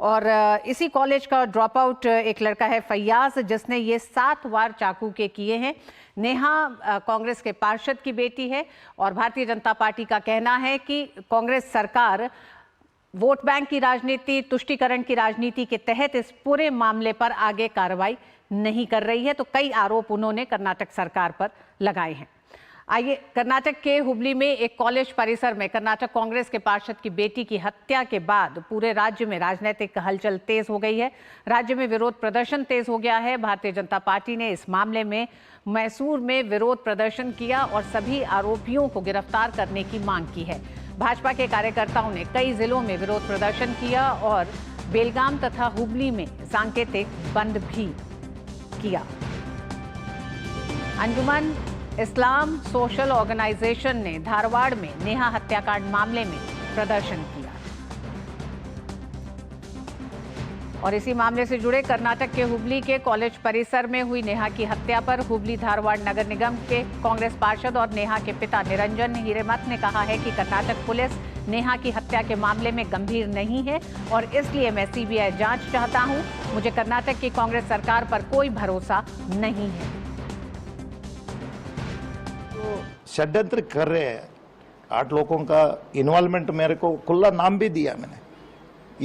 और इसी कॉलेज का ड्रॉप आउट एक लड़का है फैयाज, जिसने ये 7 वार चाकू के किए हैं। नेहा कांग्रेस के पार्षद की बेटी है और भारतीय जनता पार्टी का कहना है कि कांग्रेस सरकार वोट बैंक की राजनीति, तुष्टीकरण की राजनीति के तहत इस पूरे मामले पर आगे कार्रवाई नहीं कर रही है। तो कई आरोप उन्होंने कर्नाटक सरकार पर लगाए हैं। आइए, कर्नाटक के हुबली में एक कॉलेज परिसर में कर्नाटक कांग्रेस के पार्षद की बेटी की हत्या के बाद पूरे राज्य में राजनीतिक हलचल तेज हो गई है। राज्य में विरोध प्रदर्शन तेज हो गया है। भारतीय जनता पार्टी ने इस मामले में मैसूर में विरोध प्रदर्शन किया और सभी आरोपियों को गिरफ्तार करने की मांग की है। भाजपा के कार्यकर्ताओं ने कई जिलों में विरोध प्रदर्शन किया और बेलगाम तथा हुबली में सांकेतिक बंद भी किया। अंजुमन इस्लाम सोशल ऑर्गेनाइजेशन ने धारवाड़ में नेहा हत्याकांड मामले में प्रदर्शन किया और इसी मामले से जुड़े कर्नाटक के हुबली के कॉलेज परिसर में हुई नेहा की हत्या पर हुबली धारवाड़ नगर निगम के कांग्रेस पार्षद और नेहा के पिता निरंजन हिरेमठ ने कहा है कि कर्नाटक पुलिस नेहा की हत्या के मामले में गंभीर नहीं है और इसलिए मैं सीबीआई जांच चाहता हूं। मुझे कर्नाटक की कांग्रेस सरकार पर कोई भरोसा नहीं है। षड्यंत्र कर रहे हैं, 8 लोगों का इन्वॉल्वमेंट, मेरे को खुला नाम भी दिया मैंने,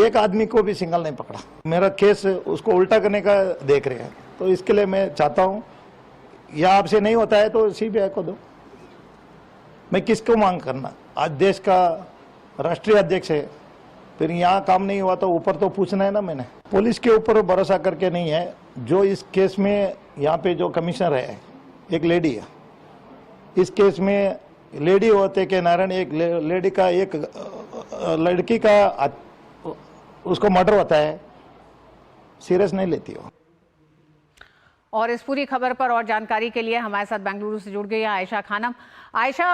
एक आदमी को भी सिंगल नहीं पकड़ा। मेरा केस उसको उल्टा करने का देख रहे हैं, तो इसके लिए मैं चाहता हूं या आपसे नहीं होता है तो सीबीआई को दो। मैं किसको मांग करना, आज देश का राष्ट्रीय अध्यक्ष है, फिर यहाँ काम नहीं हुआ तो ऊपर तो पूछना है ना। मैंने पुलिस के ऊपर भरोसा करके नहीं है। जो इस केस में यहाँ पे जो कमिश्नर है, एक लेडी है, इस केस में लेडी होते के नारायण, एक लेडी का, एक लड़की का उसको मर्डर होता है, सीरियस नहीं लेती हो। और इस पूरी खबर पर और जानकारी के लिए हमारे साथ बेंगलुरु से जुड़ गई है आयशा खानम। आयशा,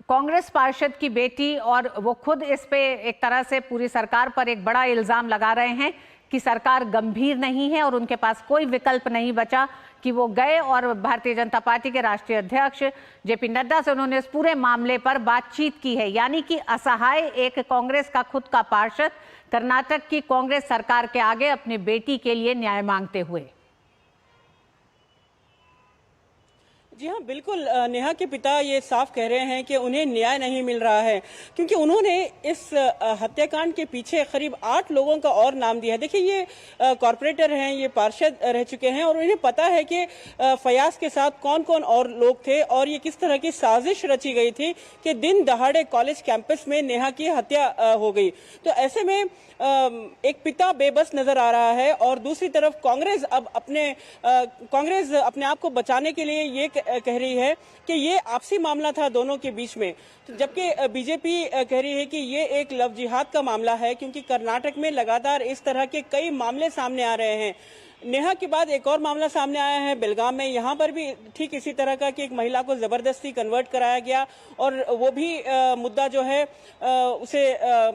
कांग्रेस पार्षद की बेटी और वो खुद इस पे एक तरह से पूरी सरकार पर एक बड़ा इल्जाम लगा रहे हैं कि सरकार गंभीर नहीं है और उनके पास कोई विकल्प नहीं बचा कि वो गए और भारतीय जनता पार्टी के राष्ट्रीय अध्यक्ष जेपी नड्डा से उन्होंने इस पूरे मामले पर बातचीत की है। यानी कि असहाय एक कांग्रेस का खुद का पार्षद कर्नाटक की कांग्रेस सरकार के आगे अपनी बेटी के लिए न्याय मांगते हुए। जी हाँ, बिल्कुल। नेहा के पिता ये साफ कह रहे हैं कि उन्हें न्याय नहीं मिल रहा है क्योंकि उन्होंने इस हत्याकांड के पीछे करीब 8 लोगों का और नाम दिया है। देखिए, ये कॉर्पोरेटर हैं, ये पार्षद रह चुके हैं और उन्हें पता है कि फयाज के साथ कौन कौन और लोग थे और ये किस तरह की साजिश रची गई थी कि दिन दहाड़े कॉलेज कैंपस में नेहा की हत्या हो गई। तो ऐसे में एक पिता बेबस नजर आ रहा है और दूसरी तरफ कांग्रेस अब कांग्रेस अपने आप को बचाने के लिए ये कह रही है कि ये आपसी मामला था दोनों के बीच में, जबकि बीजेपी कह रही है कि ये एक लव जिहाद का मामला है क्योंकि कर्नाटक में लगातार इस तरह के कई मामले सामने आ रहे हैं। नेहा के बाद एक और मामला सामने आया है बेलगाम में। यहाँ पर भी ठीक इसी तरह का कि एक महिला को जबरदस्ती कन्वर्ट कराया गया और वो भी मुद्दा जो है उसे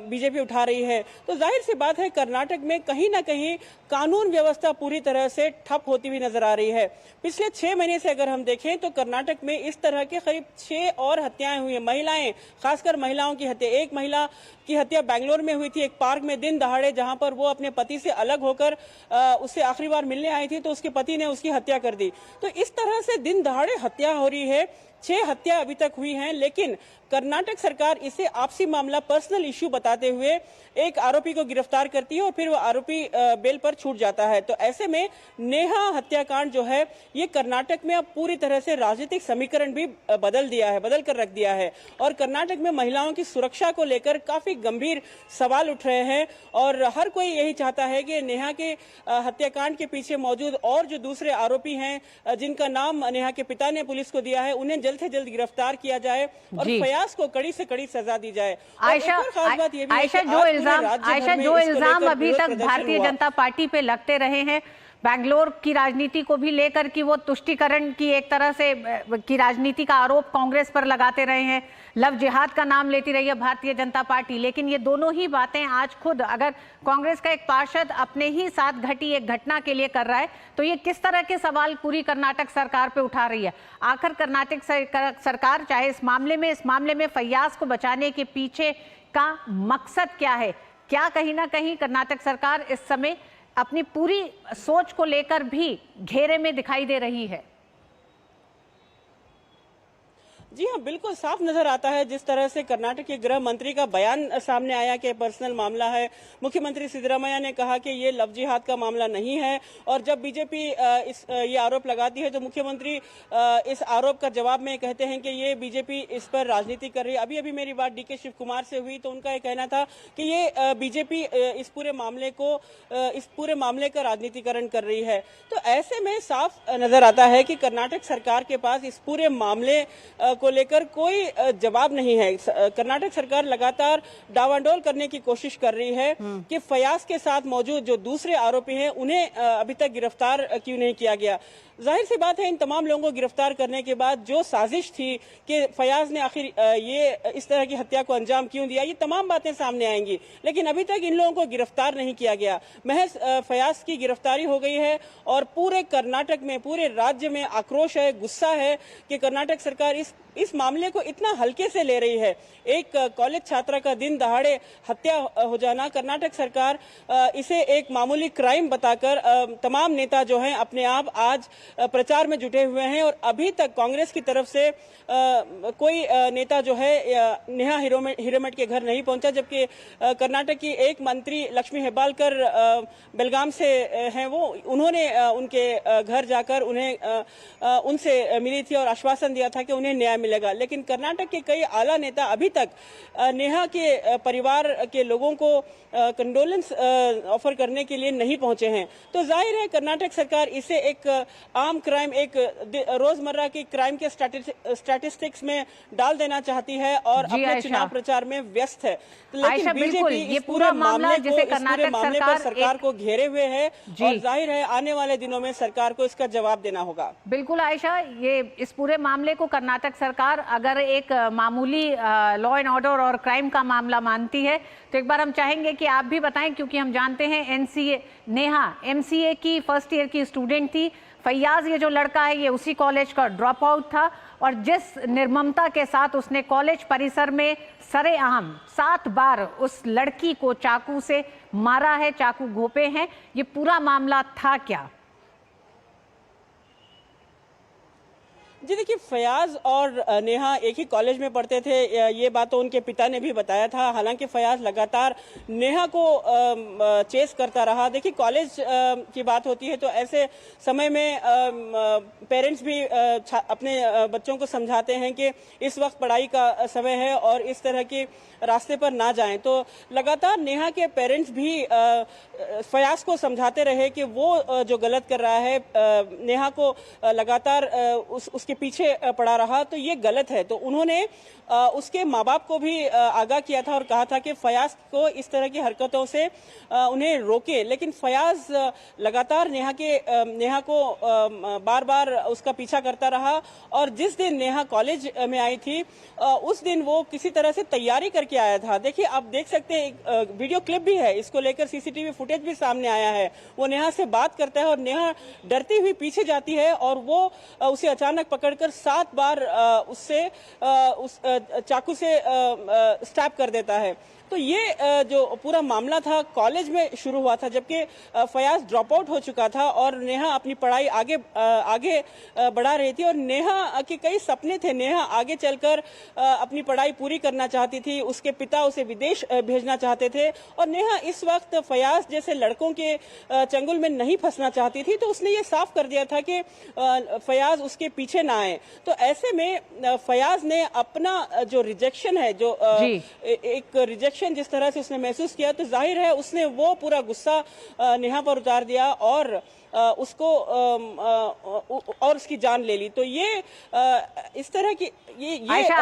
बीजेपी उठा रही है। तो जाहिर सी बात है, कर्नाटक में कहीं ना कहीं कानून व्यवस्था पूरी तरह से ठप होती हुई नजर आ रही है। पिछले 6 महीने से अगर हम देखें तो कर्नाटक में इस तरह के करीब 6 और हत्याएं हुई हैं। महिलाएं, खासकर महिलाओं की हत्या। एक महिला की हत्या बेंगलोर में हुई थी, एक पार्क में दिन दहाड़े, जहां पर वो अपने पति से अलग होकर उससे आखिरी बार मिलने आई थी तो उसके पति ने उसकी हत्या कर दी। तो इस तरह से दिन दहाड़े हत्या हो रही है। 6 हत्या अभी तक हुई हैं, लेकिन कर्नाटक सरकार इसे आपसी मामला, पर्सनल इश्यू बताते हुए एक आरोपी को गिरफ्तार करती है और फिर वो आरोपी बेल पर छूट जाता है। तो ऐसे में नेहा हत्याकांड जो है ये कर्नाटक में अब पूरी तरह से राजनीतिक समीकरण भी बदल कर रख दिया है और कर्नाटक में महिलाओं की सुरक्षा को लेकर काफी गंभीर सवाल उठ रहे हैं और हर कोई यही चाहता है कि नेहा के हत्याकांड के पीछे मौजूद और जो दूसरे आरोपी हैं जिनका नाम नेहा के पिता ने पुलिस को दिया है, उन्हें जल्द से जल्द गिरफ्तार किया जाए और फयाज को कड़ी से कड़ी सजा दी जाए। आयशा, जो इल्जाम अभी तक भारतीय जनता पार्टी पे लगते रहे हैं बैंगलोर की राजनीति को भी लेकर कि वो तुष्टीकरण की एक तरह से की राजनीति का आरोप कांग्रेस पर लगाते रहे हैं, लव जिहाद का नाम लेती रही है भारतीय जनता पार्टी, लेकिन ये दोनों ही बातें आज खुद अगर कांग्रेस का एक पार्षद अपने ही साथ घटी एक घटना के लिए कर रहा है तो ये किस तरह के सवाल पूरी कर्नाटक सरकार पे उठा रही है। आखिर कर्नाटक सरकार चाहे इस मामले में फैयाज को बचाने के पीछे का मकसद क्या है, क्या कहीं ना कहीं कर्नाटक सरकार इस समय अपनी पूरी सोच को लेकर भी घेरे में दिखाई दे रही है? जी हाँ, बिल्कुल साफ नजर आता है जिस तरह से कर्नाटक के गृह मंत्री का बयान सामने आया कि पर्सनल मामला है। मुख्यमंत्री सिद्धरामैया ने कहा कि ये लव जिहाद का मामला नहीं है, और जब बीजेपी ये आरोप लगाती है तो मुख्यमंत्री इस आरोप का जवाब में कहते हैं कि ये बीजेपी इस पर राजनीति कर रही है। अभी अभी मेरी बात डीके शिव कुमार से हुई तो उनका ये कहना था कि ये बीजेपी इस पूरे मामले का राजनीतिकरण कर रही है। तो ऐसे में साफ नजर आता है कि कर्नाटक सरकार के पास इस पूरे मामले को लेकर कोई जवाब नहीं है। कर्नाटक सरकार लगातार डावाडोल करने की कोशिश कर रही है कि फयाज के साथ मौजूद जो दूसरे आरोपी हैं उन्हें अभी तक गिरफ्तार क्यों नहीं किया गया। जाहिर सी बात है, इन तमाम लोगों को गिरफ्तार करने के बाद जो साजिश थी कि फयाज ने आखिर ये इस तरह की हत्या को अंजाम क्यों दिया, ये तमाम बातें सामने आएंगी। लेकिन अभी तक इन लोगों को गिरफ्तार नहीं किया गया। महज फयाज की गिरफ्तारी हो गई है और पूरे कर्नाटक में, पूरे राज्य में आक्रोश है, गुस्सा है कि कर्नाटक सरकार इस मामले को इतना हल्के से ले रही है। एक कॉलेज छात्रा का दिन दहाड़े हत्या हो जाना, कर्नाटक सरकार इसे एक मामूली क्राइम बताकर तमाम नेता जो हैं अपने आप आज प्रचार में जुटे हुए हैं। और अभी तक कांग्रेस की तरफ से कोई नेता जो है नेहा हिरेमठ के घर नहीं पहुंचा, जबकि कर्नाटक की एक मंत्री लक्ष्मी हेब्बालकर बेलगाम से हैं, उन्होंने उनके घर जाकर उनसे मिली थी और आश्वासन दिया था कि उन्हें न्याय मिलेगा। लेकिन कर्नाटक के कई आला नेता अभी तक नेहा के परिवार के लोगों को कंडोलेंस ऑफर करने के लिए नहीं पहुंचे हैं। तो जाहिर है कर्नाटक सरकार इसे एक आम क्राइम, एक रोजमर्रा की क्राइम के स्टैटिस्टिक्स में डाल देना चाहती है और अपने चुनाव प्रचार में व्यस्त है। लेकिन बीजेपी ये पूरा मामला जिसे कर्नाटक सरकार को घेरे हुए है और जाहिर है आने वाले दिनों में सरकार को इसका जवाब देना होगा। बिल्कुल आयशा, ये इस पूरे मामले को कर्नाटक सरकार अगर एक मामूली लॉ एंड ऑर्डर और क्राइम का मामला मानती है तो एक बार हम चाहेंगे कि आप भी बताएं, क्योंकि हम जानते हैं नेहा MCA की फर्स्ट ईयर की स्टूडेंट थी। फैयाज ये जो लड़का है ये उसी कॉलेज का ड्रॉप आउट था और जिस निर्ममता के साथ उसने कॉलेज परिसर में सरेआम 7 बार उस लड़की को चाकू से मारा है, चाकू घोंपे हैं, ये पूरा मामला था क्या? जी देखिए, फयाज और नेहा एक ही कॉलेज में पढ़ते थे, ये बात तो उनके पिता ने भी बताया था। हालांकि फयाज लगातार नेहा को चेस करता रहा। देखिए, कॉलेज की बात होती है तो ऐसे समय में पेरेंट्स भी अपने बच्चों को समझाते हैं कि इस वक्त पढ़ाई का समय है और इस तरह के रास्ते पर ना जाएं। तो लगातार नेहा के पेरेंट्स भी फयाज को समझाते रहे कि वो जो गलत कर रहा है, नेहा को लगातार उसके पीछे पड़ा रहा तो ये गलत है। तो उन्होंने उसके माँ बाप को भी आगाह किया था और कहा था कि फयाज को इस तरह की हरकतों से उन्हें रोके। लेकिन फयाज लगातार नेहा को बार बार उसका पीछा करता रहा और जिस दिन नेहा कॉलेज में आई थी उस दिन वो किसी तरह से तैयारी करके आया था। देखिए, आप देख सकते हैं, एक वीडियो क्लिप भी है, इसको लेकर CCTV फुटेज भी सामने आया है। वो नेहा से बात करता है और नेहा डरती हुई पीछे जाती है और वो उसे अचानक पकड़कर 7 बार उस चाकू से स्टैब कर देता है। तो ये जो पूरा मामला था कॉलेज में शुरू हुआ था, जबकि फयाज ड्रॉप आउट हो चुका था और नेहा अपनी पढ़ाई आगे बढ़ा रही थी और नेहा के कई सपने थे। नेहा आगे चलकर अपनी पढ़ाई पूरी करना चाहती थी, उसके पिता उसे विदेश भेजना चाहते थे और नेहा इस वक्त फयाज जैसे लड़कों के चंगुल में नहीं फंसना चाहती थी। तो उसने ये साफ कर दिया था कि फयाज उसके पीछे ना आए। तो ऐसे में फयाज ने अपना जो रिजेक्शन है, जो एक रिजेक्शन जिस तरह से उसने महसूस किया, तो जाहिर है उसने वो पूरा गुस्सा नेहा पर उतार दिया और उसको और उसकी जान ले ली। तो ये इस तरह की ये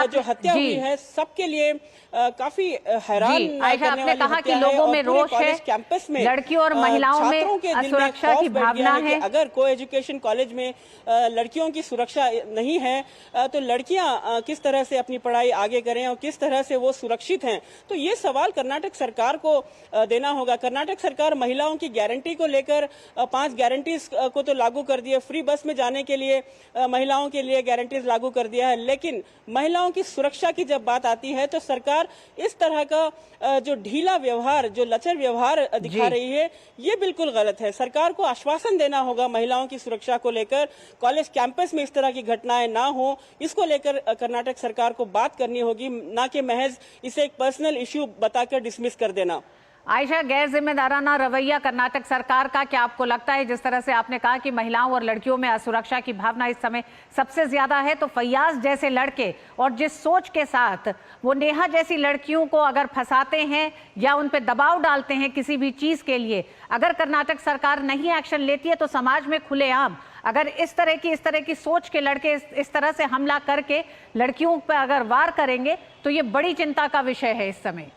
जो हत्या हुई है सबके लिए काफी हैरान करने वाली कहा हत्या कि लोगों में है। रोष है, कैंपस में लड़कियों और महिलाओं में असुरक्षा की भावना है। अगर को एजुकेशन कॉलेज में लड़कियों की सुरक्षा नहीं है तो लड़कियां किस तरह से अपनी पढ़ाई आगे करें और किस तरह से वो सुरक्षित हैं। तो ये सवाल कर्नाटक सरकार को देना होगा। कर्नाटक सरकार महिलाओं की गारंटी को लेकर 5 गारंटीज को तो लागू कर दिया, फ्री बस में जाने के लिए महिलाओं के लिए गारंटीज लागू कर दिया है, लेकिन महिलाओं की सुरक्षा की जब बात आती है तो सरकार इस तरह का जो ढीला व्यवहार, जो लचर व्यवहार दिखा रही है, ये बिल्कुल गलत है। सरकार को आश्वासन देना होगा महिलाओं की सुरक्षा को लेकर, कॉलेज कैंपस में इस तरह की घटनाएं ना हो, इसको लेकर कर्नाटक सरकार को बात करनी होगी, ना कि महज इसे एक पर्सनल इश्यू बताकर डिसमिस कर देना। आयशा, गैर जिम्मेदाराना रवैया कर्नाटक सरकार का क्या आपको लगता है? जिस तरह से आपने कहा कि महिलाओं और लड़कियों में असुरक्षा की भावना इस समय सबसे ज्यादा है, तो फैयाज जैसे लड़के और जिस सोच के साथ वो नेहा जैसी लड़कियों को अगर फंसाते हैं या उन पर दबाव डालते हैं किसी भी चीज के लिए, अगर कर्नाटक सरकार नहीं एक्शन लेती है तो समाज में खुलेआम अगर इस तरह की सोच के लड़के इस तरह से हमला करके लड़कियों पर अगर वार करेंगे तो ये बड़ी चिंता का विषय है इस समय।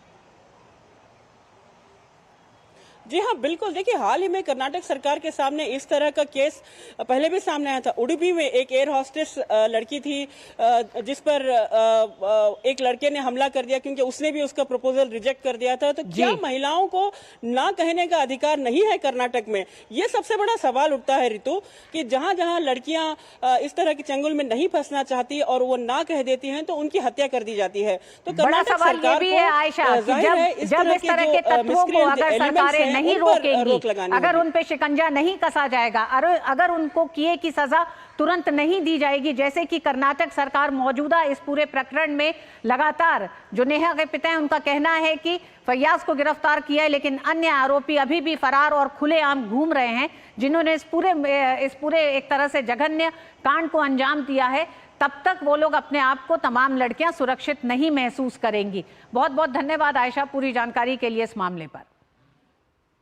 जी हाँ, बिल्कुल। देखिए, हाल ही में कर्नाटक सरकार के सामने इस तरह का केस पहले भी सामने आया था। उडुपी में एक एयर हॉस्टेस लड़की थी जिस पर एक लड़के ने हमला कर दिया क्योंकि उसने भी उसका प्रपोजल रिजेक्ट कर दिया था। तो क्या महिलाओं को ना कहने का अधिकार नहीं है कर्नाटक में? ये सबसे बड़ा सवाल उठता है ऋतु, कि जहां जहां लड़कियां इस तरह के चंगुल में नहीं फंसना चाहती और वो ना कह देती हैं तो उनकी हत्या कर दी जाती है। तो कर्नाटक सरकार भी है आयशा, जब इस तरह के तत्वों को अगर सरकारें नहीं रोकेंगी, अगर उन पे शिकंजा नहीं कसा जाएगा, अगर उनको किए की सजा तुरंत नहीं दी जाएगी, जैसे कि कर्नाटक सरकार मौजूदा इस पूरे प्रकरण में लगातार, जो नेहा के पिता हैं उनका कहना है कि फैयाज को गिरफ्तार किया है लेकिन अन्य आरोपी अभी भी फरार और खुलेआम घूम रहे हैं, जिन्होंने इस पूरे एक तरह से जघन्य कांड को अंजाम दिया है, तब तक वो लोग अपने आप को, तमाम लड़कियां सुरक्षित नहीं महसूस करेंगी। बहुत बहुत धन्यवाद आयशा पूरी जानकारी के लिए इस मामले पर।